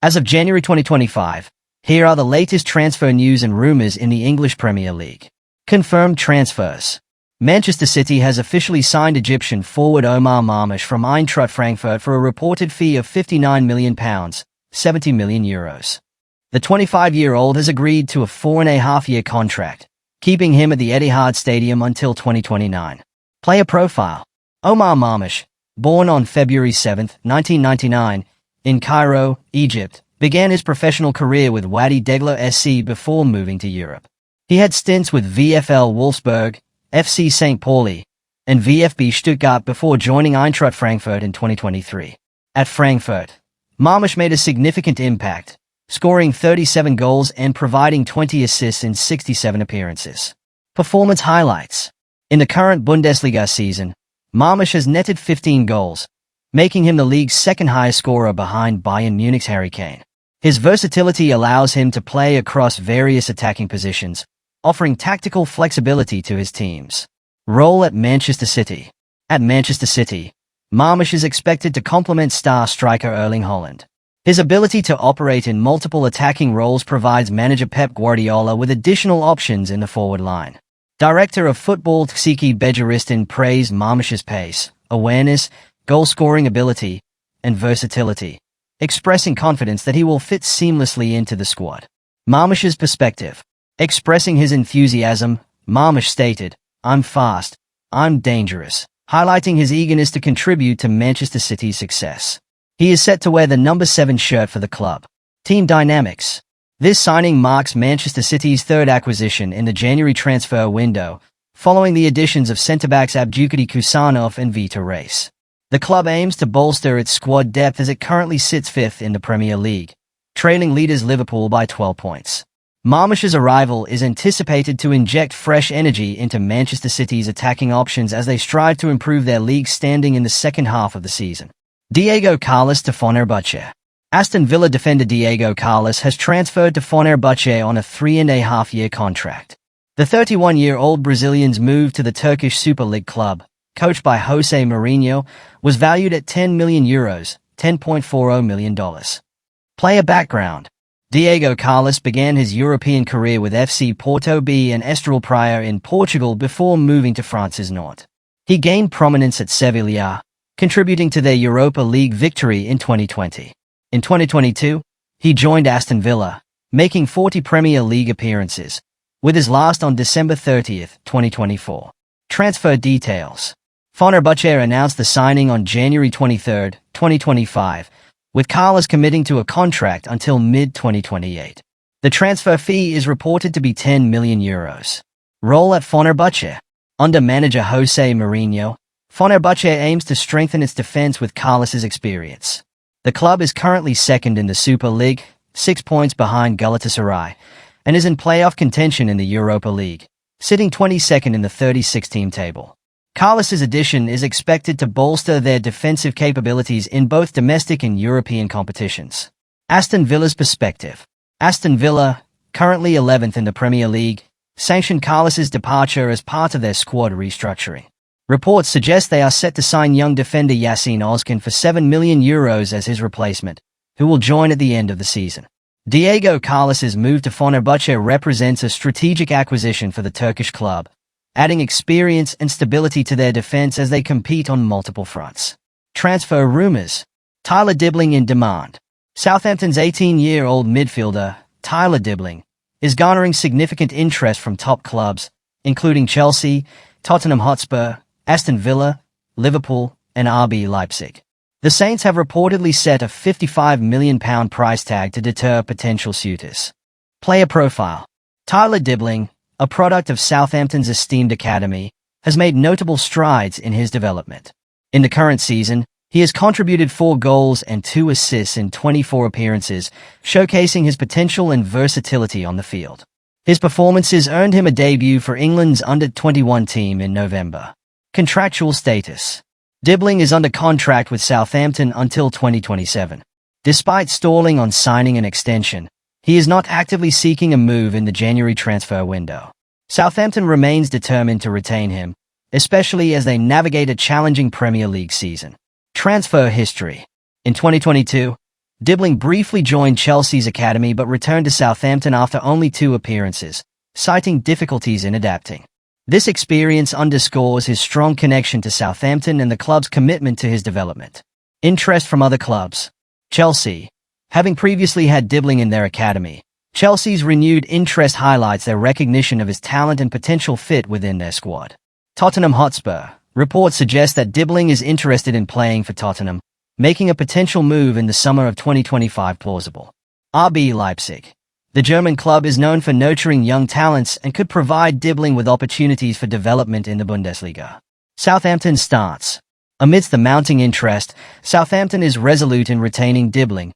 As of January 2025, here are the latest transfer news and rumors in the English Premier League. Confirmed transfers. Manchester City has officially signed Egyptian forward Omar Marmoush from Eintracht Frankfurt for a reported fee of £59 million, €70 million. The 25-year-old has agreed to a 4.5-year contract, keeping him at the Etihad Stadium until 2029. Player profile. Omar Marmoush, born on February 7, 1999, in Cairo, Egypt, began his professional career with Wadi Degla SC before moving to Europe. He had stints with VfL Wolfsburg, FC St. Pauli, and VfB Stuttgart before joining Eintracht Frankfurt in 2023. At Frankfurt, Marmoush made a significant impact, scoring 37 goals and providing 20 assists in 67 appearances. Performance highlights. In the current Bundesliga season, Marmoush has netted 15 goals, making him the league's second highest scorer behind Bayern Munich's Harry Kane. His versatility allows him to play across various attacking positions, offering tactical flexibility to his teams. Role at Manchester City. At Manchester City, Marmoush is expected to complement star striker Erling Haaland. His ability to operate in multiple attacking roles provides manager Pep Guardiola with additional options in the forward line. Director of Football Tsiki Bejaristin praised Marmoush's pace, awareness, goal-scoring ability, and versatility, expressing confidence that he will fit seamlessly into the squad. Marmoush's perspective. Expressing his enthusiasm, Marmoush stated, "I'm fast, I'm dangerous," highlighting his eagerness to contribute to Manchester City's success. He is set to wear the number 7 shirt for the club. Team dynamics. This signing marks Manchester City's third acquisition in the January transfer window, following the additions of centre-backs Abdulkadir Kusanov and Vita Race. The club aims to bolster its squad depth as it currently sits 5th in the Premier League, trailing leaders Liverpool by 12 points. Marmoush's arrival is anticipated to inject fresh energy into Manchester City's attacking options as they strive to improve their league standing in the second half of the season. Diego Carlos to Fenerbahçe. Aston Villa defender Diego Carlos has transferred to Fenerbahçe on a 3.5-year contract. The 31-year-old Brazilian's move to the Turkish Super League club, coached by Jose Mourinho, was valued at €10 million, $10.40 million. Player background. Diego Carlos began his European career with FC Porto B and Estoril Praia in Portugal before moving to France's Nantes. He gained prominence at Sevilla, contributing to their Europa League victory in 2020. In 2022, he joined Aston Villa, making 40 Premier League appearances, with his last on December 30, 2024. Transfer details. Fenerbahçe announced the signing on January 23, 2025, with Carlos committing to a contract until mid-2028. The transfer fee is reported to be €10 million. Role at Fenerbahçe. Under manager Jose Mourinho, Fenerbahçe aims to strengthen its defense with Carlos's experience. The club is currently second in the Super League, 6 points behind Galatasaray, and is in playoff contention in the Europa League, sitting 22nd in the 36-team table. Carlos's addition is expected to bolster their defensive capabilities in both domestic and European competitions. Aston Villa's perspective. Aston Villa, currently 11th in the Premier League, sanctioned Carlos's departure as part of their squad restructuring. Reports suggest they are set to sign young defender Yassine Ozkan for €7 million as his replacement, who will join at the end of the season. Diego Carlos's move to Fenerbahçe represents a strategic acquisition for the Turkish club, adding experience and stability to their defense as they compete on multiple fronts. Transfer rumors. Tyler Dibling in demand. Southampton's 18-year-old midfielder, Tyler Dibling, is garnering significant interest from top clubs, including Chelsea, Tottenham Hotspur, Aston Villa, Liverpool, and RB Leipzig. The Saints have reportedly set a £55 million price tag to deter potential suitors. Player profile. Tyler Dibling, a product of Southampton's esteemed academy, has made notable strides in his development. In the current season, he has contributed 4 goals and 2 assists in 24 appearances, showcasing his potential and versatility on the field. His performances earned him a debut for England's under-21 team in November. Contractual status. Dibling is under contract with Southampton until 2027. Despite stalling on signing an extension, he is not actively seeking a move in the January transfer window. Southampton remains determined to retain him, especially as they navigate a challenging Premier League season. Transfer history. In 2022, Dibling briefly joined Chelsea's academy but returned to Southampton after only 2 appearances, citing difficulties in adapting. This experience underscores his strong connection to Southampton and the club's commitment to his development. Interest from other clubs. Chelsea. Having previously had Dibling in their academy, Chelsea's renewed interest highlights their recognition of his talent and potential fit within their squad. Tottenham Hotspur. Reports suggest that Dibling is interested in playing for Tottenham, making a potential move in the summer of 2025 plausible. RB Leipzig. The German club is known for nurturing young talents and could provide Dibling with opportunities for development in the Bundesliga. Southampton's stance. Amidst the mounting interest, Southampton is resolute in retaining Dibling,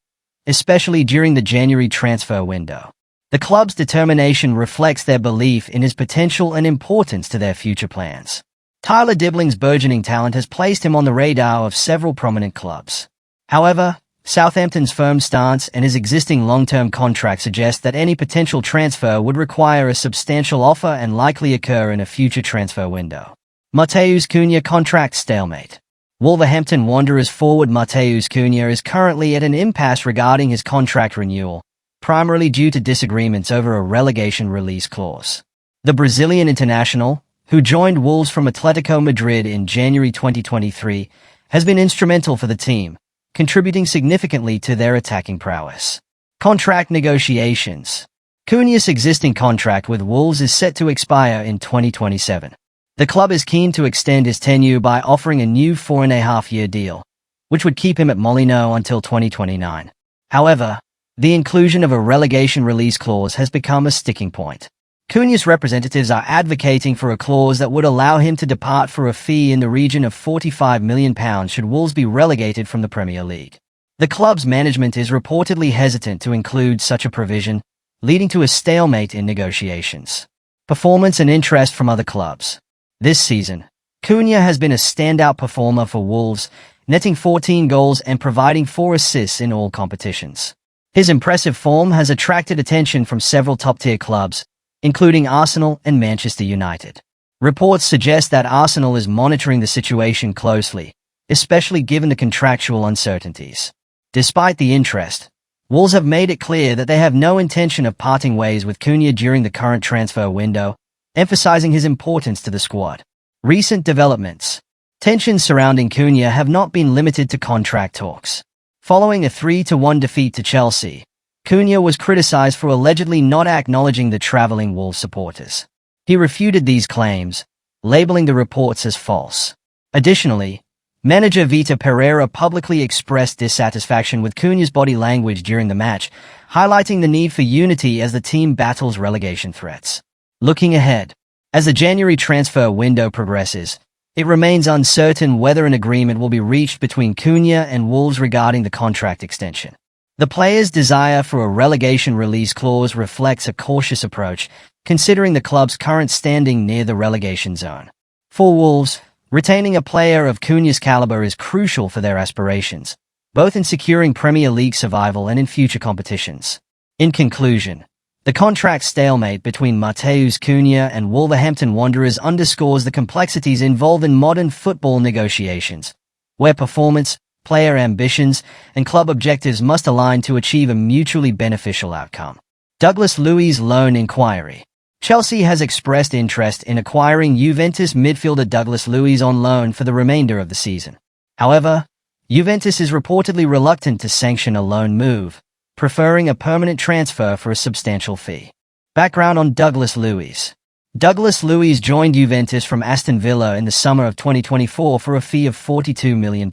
especially during the January transfer window. The club's determination reflects their belief in his potential and importance to their future plans. Tyler Dibling's burgeoning talent has placed him on the radar of several prominent clubs. However, Southampton's firm stance and his existing long-term contract suggest that any potential transfer would require a substantial offer and likely occur in a future transfer window. Matheus Cunha contract stalemate. Wolverhampton Wanderers forward Matheus Cunha is currently at an impasse regarding his contract renewal, primarily due to disagreements over a relegation release clause. The Brazilian international, who joined Wolves from Atletico Madrid in January 2023, has been instrumental for the team, contributing significantly to their attacking prowess. Contract negotiations. Cunha's existing contract with Wolves is set to expire in 2027. The club is keen to extend his tenure by offering a new 4.5-year deal, which would keep him at Molineux until 2029. However, the inclusion of a relegation release clause has become a sticking point. Cunha's representatives are advocating for a clause that would allow him to depart for a fee in the region of £45 million should Wolves be relegated from the Premier League. The club's management is reportedly hesitant to include such a provision, leading to a stalemate in negotiations. Performance and interest from other clubs. This season, Cunha has been a standout performer for Wolves, netting 14 goals and providing 4 assists in all competitions. His impressive form has attracted attention from several top-tier clubs, including Arsenal and Manchester United. Reports suggest that Arsenal is monitoring the situation closely, especially given the contractual uncertainties. Despite the interest, Wolves have made it clear that they have no intention of parting ways with Cunha during the current transfer window, emphasizing his importance to the squad. Recent developments. Tensions surrounding Cunha have not been limited to contract talks. Following a 3-1 defeat to Chelsea, Cunha was criticized for allegedly not acknowledging the traveling Wolves supporters. He refuted these claims, labeling the reports as false. Additionally, manager Vitor Pereira publicly expressed dissatisfaction with Cunha's body language during the match, highlighting the need for unity as the team battles relegation threats. Looking ahead, as the January transfer window progresses, it remains uncertain whether an agreement will be reached between Cunha and Wolves regarding the contract extension. The player's desire for a relegation release clause reflects a cautious approach, considering the club's current standing near the relegation zone. For Wolves, retaining a player of Cunha's caliber is crucial for their aspirations, both in securing Premier League survival and in future competitions. In conclusion, the contract stalemate between Matheus Cunha and Wolverhampton Wanderers underscores the complexities involved in modern football negotiations, where performance, player ambitions, and club objectives must align to achieve a mutually beneficial outcome. Douglas Luiz loan inquiry. Chelsea has expressed interest in acquiring Juventus midfielder Douglas Luiz on loan for the remainder of the season. However, Juventus is reportedly reluctant to sanction a loan move, preferring a permanent transfer for a substantial fee. Background on Douglas Luiz. Douglas Luiz joined Juventus from Aston Villa in the summer of 2024 for a fee of £42 million.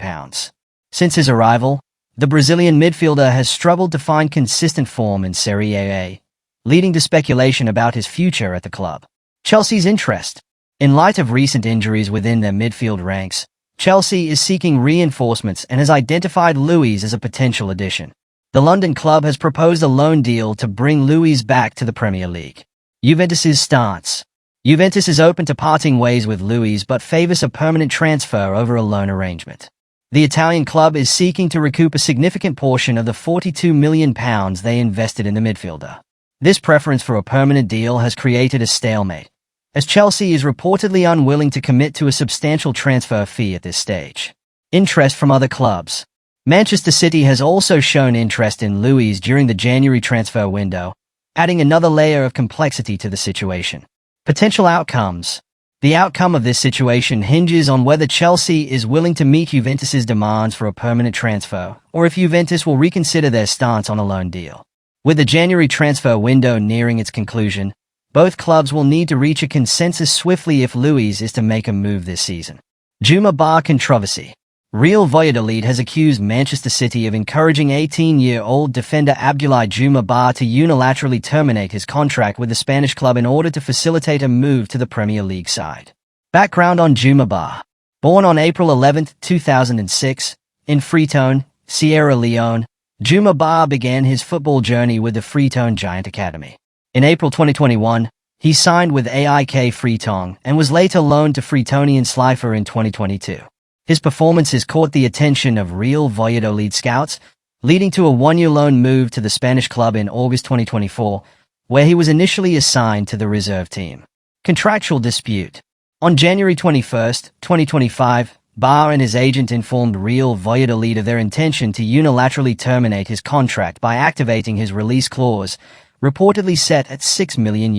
Since his arrival, the Brazilian midfielder has struggled to find consistent form in Serie A, leading to speculation about his future at the club. Chelsea's interest. In light of recent injuries within their midfield ranks, Chelsea is seeking reinforcements and has identified Luiz as a potential addition. The London club has proposed a loan deal to bring Luiz back to the Premier League. Juventus's stance. Juventus is open to parting ways with Luiz but favors a permanent transfer over a loan arrangement. The Italian club is seeking to recoup a significant portion of the £42 million they invested in the midfielder. This preference for a permanent deal has created a stalemate, as Chelsea is reportedly unwilling to commit to a substantial transfer fee at this stage. Interest from other clubs. Manchester City has also shown interest in Luiz during the January transfer window, adding another layer of complexity to the situation. Potential outcomes. The outcome of this situation hinges on whether Chelsea is willing to meet Juventus's demands for a permanent transfer, or if Juventus will reconsider their stance on a loan deal. With the January transfer window nearing its conclusion, both clubs will need to reach a consensus swiftly if Luiz is to make a move this season. Juma Bah controversy. Real Valladolid has accused Manchester City of encouraging 18-year-old defender Abdoulaye Juma Bah to unilaterally terminate his contract with the Spanish club in order to facilitate a move to the Premier League side. Background on Juma Bah. Born on April 11, 2006, in Freetown, Sierra Leone, Juma Bah began his football journey with the Freetown Giant Academy. In April 2021, he signed with AIK Freetown and was later loaned to Freetonian Slifer in 2022. His performances caught the attention of Real Valladolid scouts, leading to a one-year loan move to the Spanish club in August 2024, where he was initially assigned to the reserve team. Contractual dispute. On January 21, 2025, Bah and his agent informed Real Valladolid of their intention to unilaterally terminate his contract by activating his release clause, reportedly set at €6 million.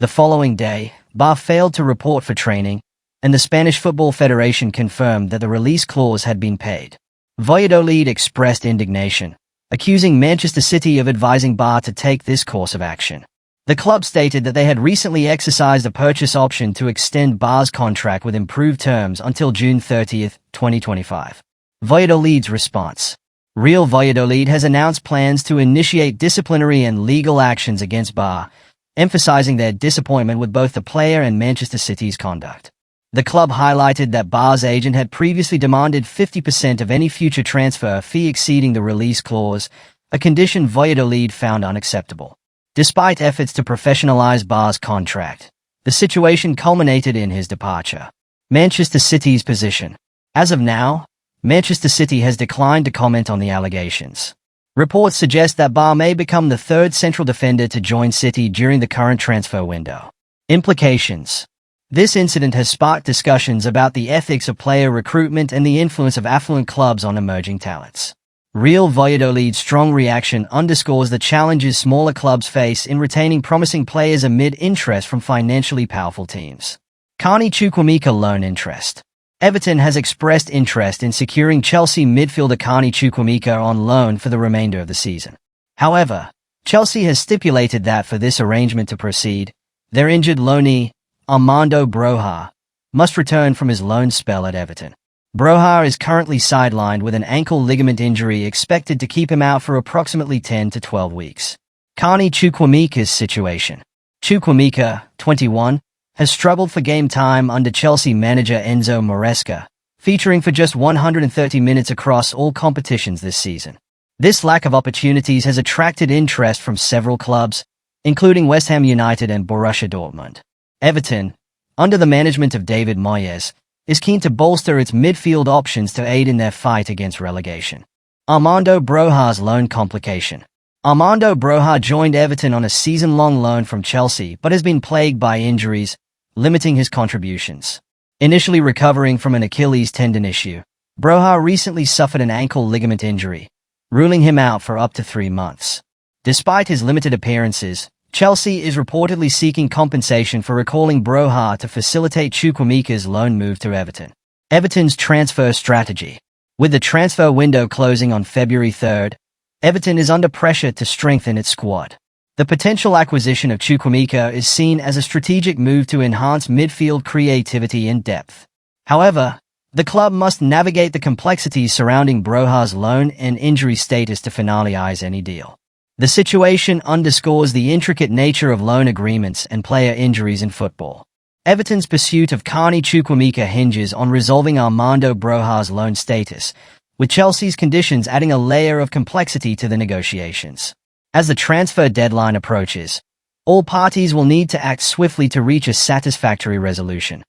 The following day, Bah failed to report for training, and the Spanish Football Federation confirmed that the release clause had been paid. Valladolid expressed indignation, accusing Manchester City of advising Bah to take this course of action. The club stated that they had recently exercised a purchase option to extend Bah's contract with improved terms until June 30, 2025. Valladolid's response. Real Valladolid has announced plans to initiate disciplinary and legal actions against Bah, emphasizing their disappointment with both the player and Manchester City's conduct. The club highlighted that Bah's agent had previously demanded 50% of any future transfer fee exceeding the release clause, a condition Valladolid found unacceptable. Despite efforts to professionalize Bah's contract, the situation culminated in his departure. Manchester City's position. As of now, Manchester City has declined to comment on the allegations. Reports suggest that Bah may become the third central defender to join City during the current transfer window. Implications. This incident has sparked discussions about the ethics of player recruitment and the influence of affluent clubs on emerging talents. Real Valladolid's strong reaction underscores the challenges smaller clubs face in retaining promising players amid interest from financially powerful teams. Carney Chukwuemeka loan interest. Everton has expressed interest in securing Chelsea midfielder Carney Chukwuemeka on loan for the remainder of the season. However, Chelsea has stipulated that for this arrangement to proceed, their injured loanee, Armando Broja, must return from his loan spell at Everton. Broja is currently sidelined with an ankle ligament injury expected to keep him out for approximately 10 to 12 weeks. Carney Chukwuemeka's situation. Chukwuemeka, 21, has struggled for game time under Chelsea manager Enzo Maresca, featuring for just 130 minutes across all competitions this season. This lack of opportunities has attracted interest from several clubs, including West Ham United and Borussia Dortmund. Everton, under the management of David Moyes, is keen to bolster its midfield options to aid in their fight against relegation. Armando Broja's loan complication. Armando Broja joined Everton on a season-long loan from Chelsea but has been plagued by injuries, limiting his contributions. Initially recovering from an Achilles tendon issue, Broja recently suffered an ankle ligament injury, ruling him out for up to 3 months. Despite his limited appearances, Chelsea is reportedly seeking compensation for recalling Broja to facilitate Chukwuemeka's loan move to Everton. Everton's transfer strategy. With the transfer window closing on February 3rd, Everton is under pressure to strengthen its squad. The potential acquisition of Chukwuemeka is seen as a strategic move to enhance midfield creativity and depth. However, the club must navigate the complexities surrounding Broja's loan and injury status to finalize any deal. The situation underscores the intricate nature of loan agreements and player injuries in football. Everton's pursuit of Carney Chukwuemeka hinges on resolving Armando Broja's loan status, with Chelsea's conditions adding a layer of complexity to the negotiations. As the transfer deadline approaches, all parties will need to act swiftly to reach a satisfactory resolution.